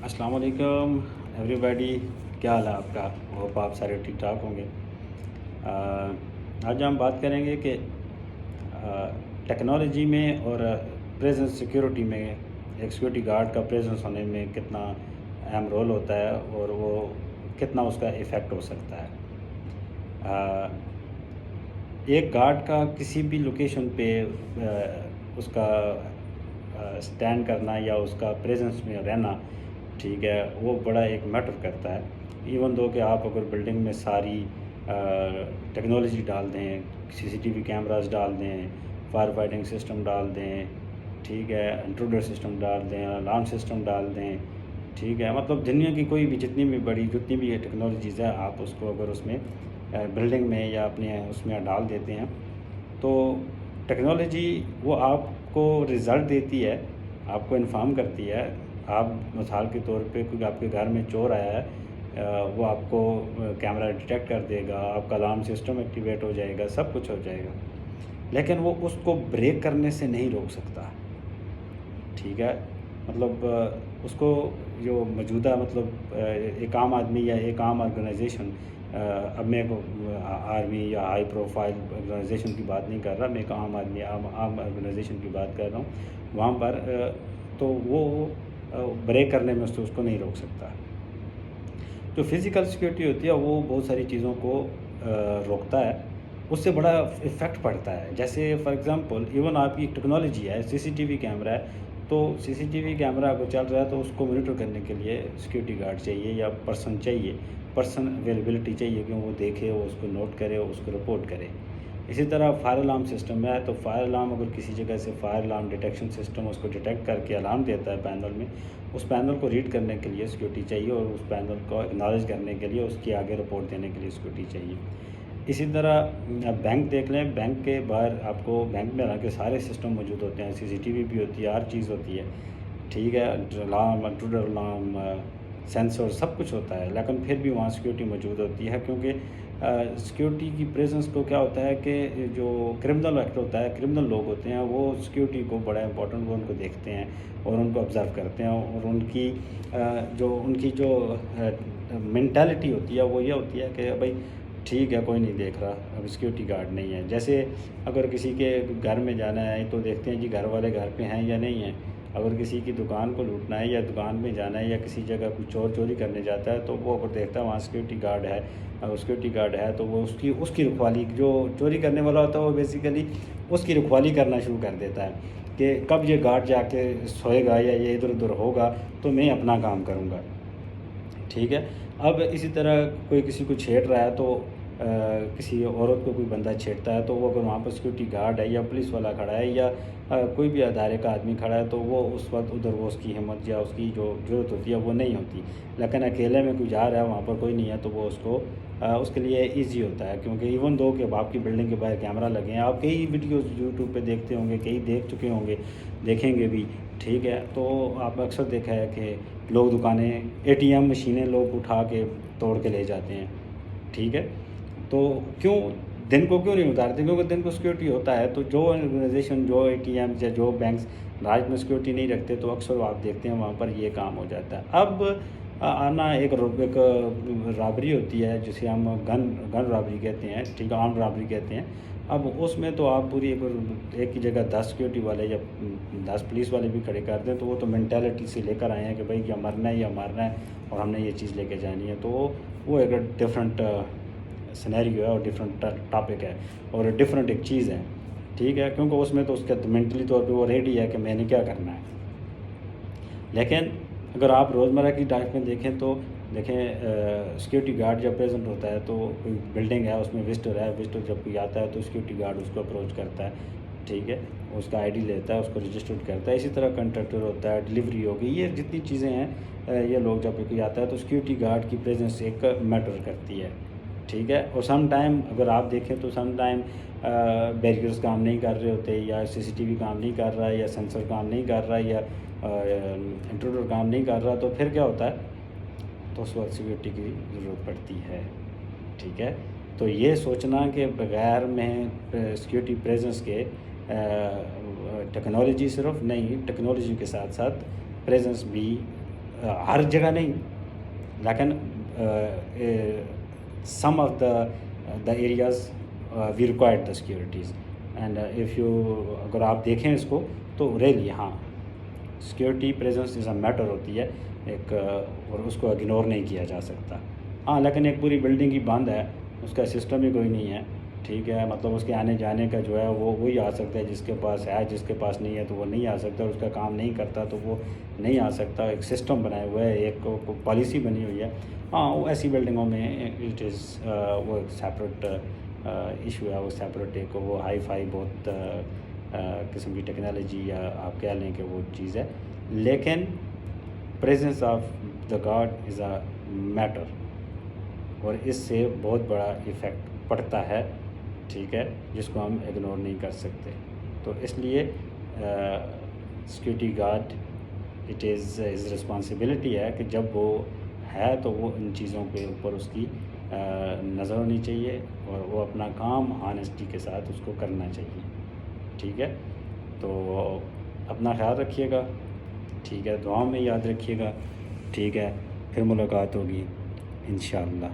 السلام علیکم every body, کیا حال ہے آپ کا؟ ہوپ آپ سارے ٹھیک ٹھاک ہوں گے۔ آج ہم بات کریں گے کہ ٹیکنالوجی میں اور پریزنس سیکیورٹی میں ایک سیکورٹی گارڈ کا پریزنس ہونے میں کتنا اہم رول ہوتا ہے اور وہ کتنا اس کا ایفیکٹ ہو سکتا ہے۔ ایک گارڈ کا کسی بھی لوکیشن پہ اس کا سٹینڈ کرنا یا اس کا پریزنس میں رہنا، ٹھیک ہے، وہ بڑا ایک میٹر کرتا ہے۔ ایون دو کہ آپ اگر بلڈنگ میں ساری ٹیکنالوجی ڈال دیں، سی سی ٹی وی کیمراز ڈال دیں، فائر فائٹنگ سسٹم ڈال دیں، ٹھیک ہے، انٹروڈر سسٹم ڈال دیں، الارم سسٹم ڈال دیں، ٹھیک ہے، مطلب دنیا کی کوئی بھی جتنی بھی ٹیکنالوجیز ہے، آپ اس کو اگر اس میں بلڈنگ میں یا اپنے اس میں ڈال دیتے ہیں تو ٹیکنالوجی وہ آپ کو رزلٹ دیتی ہے، آپ کو انفارم کرتی ہے۔ آپ مثال کے طور پہ کوئی آپ کے گھر میں چور آیا ہے، وہ آپ کو کیمرہ ڈیٹیکٹ کر دے گا، آپ کا الارم سسٹم ایکٹیویٹ ہو جائے گا، سب کچھ ہو جائے گا، لیکن وہ اس کو بریک کرنے سے نہیں روک سکتا، ٹھیک ہے۔ مطلب اس کو جو موجودہ مطلب ایک عام آدمی یا ایک عام آرگنائزیشن، اب میں آرمی یا ہائی پروفائل آرگنائزیشن کی بات نہیں کر رہا، میں ایک عام آدمی عام آرگنائزیشن کی بات کر رہا ہوں، وہاں پر تو وہ بریک کرنے میں اس کو نہیں روک سکتا۔ جو فزیکل سیکیورٹی ہوتی ہے وہ بہت ساری چیزوں کو روکتا ہے، اس سے بڑا افیکٹ پڑتا ہے۔ جیسے فار ایگزامپل ایون آپ کی ٹیکنالوجی ہے، سی سی ٹی وی کیمرہ ہے، تو سی سی ٹی وی کیمرہ اگر چل رہا ہے تو اس کو مانیٹر کرنے کے لیے سیکیورٹی گارڈ چاہیے یا پرسن اویلیبلٹی چاہیے کہ وہ دیکھے، وہ اس کو نوٹ کرے، اس کو رپورٹ کرے۔ اسی طرح فائر الارم سسٹم ہے، تو فائر الارم اگر کسی جگہ سے فائر الارم ڈیٹیکشن سسٹم اس کو ڈیٹیکٹ کر کے الارم دیتا ہے پینل میں، اس پینل کو ریڈ کرنے کے لیے سیکیورٹی چاہیے، اور اس پینل کو اکنالج کرنے کے لیے اس کی آگے رپورٹ دینے کے لیے سیکیورٹی چاہیے۔ اسی طرح بینک دیکھ لیں، بینک کے باہر آپ کو بینک میں حالانکہ سارے سسٹم موجود ہوتے ہیں، سی سی ٹی وی بھی ہوتی ہے، ہر چیز ہوتی ہے، ٹھیک ہے، الارم، انٹروڈر الارم، سینسر، سب کچھ ہوتا ہے، لیکن پھر بھی وہاں سیکیورٹی موجود ہوتی ہے، کیونکہ سیکیورٹی کی پریزنس کو کیا ہوتا ہے کہ جو کرمنل ایکٹ ہوتا ہے، کرمنل لوگ ہوتے ہیں وہ سیکیورٹی کو بڑا امپورٹنٹ، وہ ان کو دیکھتے ہیں اور ان کو آبزرو کرتے ہیں، اور ان کی جو مینٹیلٹی ہوتی ہے وہ یہ ہوتی ہے کہ بھائی ٹھیک ہے، کوئی نہیں دیکھ رہا، اب سیکیورٹی گارڈ نہیں ہے۔ جیسے اگر کسی کے گھر میں جانا ہے تو دیکھتے ہیں جی گھر والے گھر پہ ہیں یا نہیں ہیں۔ اگر کسی کی دکان کو لوٹنا ہے یا دکان میں جانا ہے یا کسی جگہ کوئی چوری کرنے جاتا ہے تو وہ اگر دیکھتا ہے وہاں سیکیورٹی گارڈ ہے، سیکیورٹی گارڈ ہے تو وہ اس کی رکھوالی، جو چوری کرنے والا ہوتا ہے وہ بیسیکلی اس کی رکھوالی کرنا شروع کر دیتا ہے کہ کب یہ گارڈ جا کے سوئے گا یا یہ ادھر ادھر ہوگا تو میں اپنا کام کروں گا، ٹھیک ہے۔ اب اسی طرح کوئی کسی کو چھیڑ رہا ہے تو کسی عورت کو کوئی بندہ چھیڑتا ہے تو وہ اگر وہاں پر سیکیورٹی گارڈ ہے یا پولیس والا کھڑا ہے یا کوئی بھی ادارے کا آدمی کھڑا ہے تو وہ اس وقت ادھر وہ اس کی ہمت یا اس کی جو ضرورت ہوتی ہے وہ نہیں ہوتی، لیکن اکیلے میں کوئی جا رہا ہے وہاں پر کوئی نہیں ہے تو وہ اس کے لیے ایزی ہوتا ہے، کیونکہ ایون دو کہ آپ کی بلڈنگ کے باہر کیمرہ لگے ہیں، آپ کئی ویڈیوز یوٹیوب پہ دیکھتے ہوں گے، کئی دیکھ چکے ہوں گے، دیکھیں گے بھی، ٹھیک ہے۔ تو آپ اکثر دیکھا ہے کہ لوگ دکانیں، اے ٹی ایم مشینیں لوگ اٹھا کے توڑ کے لے جاتے ہیں، ٹھیک ہے۔ تو دن کو کیوں نہیں اتارتے؟ کیونکہ دن کو سیکیورٹی ہوتا ہے، تو جو آرگنائزیشن، جو اے ٹی ایم یا جو بینکس رات میں سیکیورٹی نہیں رکھتے تو اکثر آپ دیکھتے ہیں وہاں پر یہ کام ہو جاتا ہے۔ اب آنا ایک رابری ہوتی ہے جسے ہم گن رابری کہتے ہیں، ٹھیک ہے، آرم رابری کہتے ہیں۔ اب اس میں تو آپ پوری ایک ہی جگہ 10 سیکیورٹی والے یا 10 پولیس والے بھی کھڑے کر دیں تو وہ تو مینٹیلٹی سے لے کر آئے ہیں کہ بھائی یا مرنا ہے یا مارنا ہے اور ہم نے یہ چیز لے کے جانی ہے، تو وہ ایک ڈفرینٹ سینیریو ہے اور ڈفرینٹ ٹاپک ہے اور ڈفرینٹ ایک چیز ہے، ٹھیک ہے، کیونکہ اس میں تو اس کا مینٹلی طور پہ وہ ریڈی ہے کہ میں نے کیا کرنا ہے۔ لیکن اگر آپ روزمرہ کی لائف میں دیکھیں تو دیکھیں سیکیورٹی گارڈ جب پریزنٹ ہوتا ہے تو کوئی بلڈنگ ہے اس میں وزٹر ہے، وزٹر جب کوئی آتا ہے تو سیکیورٹی گارڈ اس کو اپروچ کرتا ہے، ٹھیک ہے، اس کا آئی ڈی لیتا ہے، اس کو رجسٹرڈ کرتا ہے۔ اسی طرح کنٹریکٹر ہوتا ہے، ڈلیوری ہوگی، یہ جتنی چیزیں ہیں یہ لوگ جب کوئی آتا ہے تو سیکیورٹی گارڈ کی پریزنس ایک میٹر کرتی ہے، ٹھیک ہے۔ اور سم ٹائم اگر آپ دیکھیں تو سم ٹائم بیریئرز کام نہیں کر رہے ہوتے، یا سی سی ٹی وی کام نہیں کر رہا ہے، یا سینسر کام نہیں کر رہا ہے، یا انٹروڈر کام نہیں کر رہا، تو پھر کیا ہوتا ہے؟ تو اس وقت سیکیورٹی کی ضرورت پڑتی ہے، ٹھیک ہے۔ تو یہ سوچنا کہ بغیر میں سیکیورٹی پریزنس کے ٹیکنالوجی صرف نہیں، ٹیکنالوجی کے ساتھ ساتھ پریزنس بھی ہر جگہ نہیں، لیکن some of the areas we required the securities and F U, اگر آپ دیکھیں اس کو تو ریئلی ہاں security presence is a matter ہوتی ہے ایک، اور اس کو اگنور نہیں کیا جا سکتا. ہاں لیکن ایک پوری بلڈنگ ہی بند ہے، اس کا سسٹم ہی کوئی نہیں ہے، ٹھیک ہے، مطلب اس کے آنے جانے کا جو ہے وہ وہی آ سکتا ہے جس کے پاس ہے، جس کے پاس نہیں ہے تو وہ نہیں آ سکتا، اور اس کا کام نہیں کرتا تو وہ نہیں آ سکتا. ایک سسٹم بنایا ہوا ہے، ایک پالیسی بنی ہوئی ہے. ہاں وہ ایسی بلڈنگوں میں اٹ از وہ ایک سیپریٹ ایشو ہے، وہ سیپریٹ ایک وہ ہائی فائی بہت قسم کی ٹیکنالوجی یا آپ کہہ لیں کہ وہ چیز ہے، لیکن presence of the God is a metre, اور اس سے بہت بڑا ایفیکٹ پڑتا ہے، ٹھیک ہے، جس کو ہم اگنور نہیں کر سکتے. تو اس لیے security guard it is his responsibility ہے کہ جب وہ ہے تو وہ ان چیزوں کے اوپر اس کی نظر ہونی چاہیے، اور وہ اپنا کام آنیسٹی کے ساتھ اس کو کرنا چاہیے، ٹھیک ہے. تو اپنا خیال رکھیے گا، ٹھیک ہے، دعاؤں میں یاد رکھیے گا، ٹھیک ہے، پھر ملاقات ہوگی انشاءاللہ.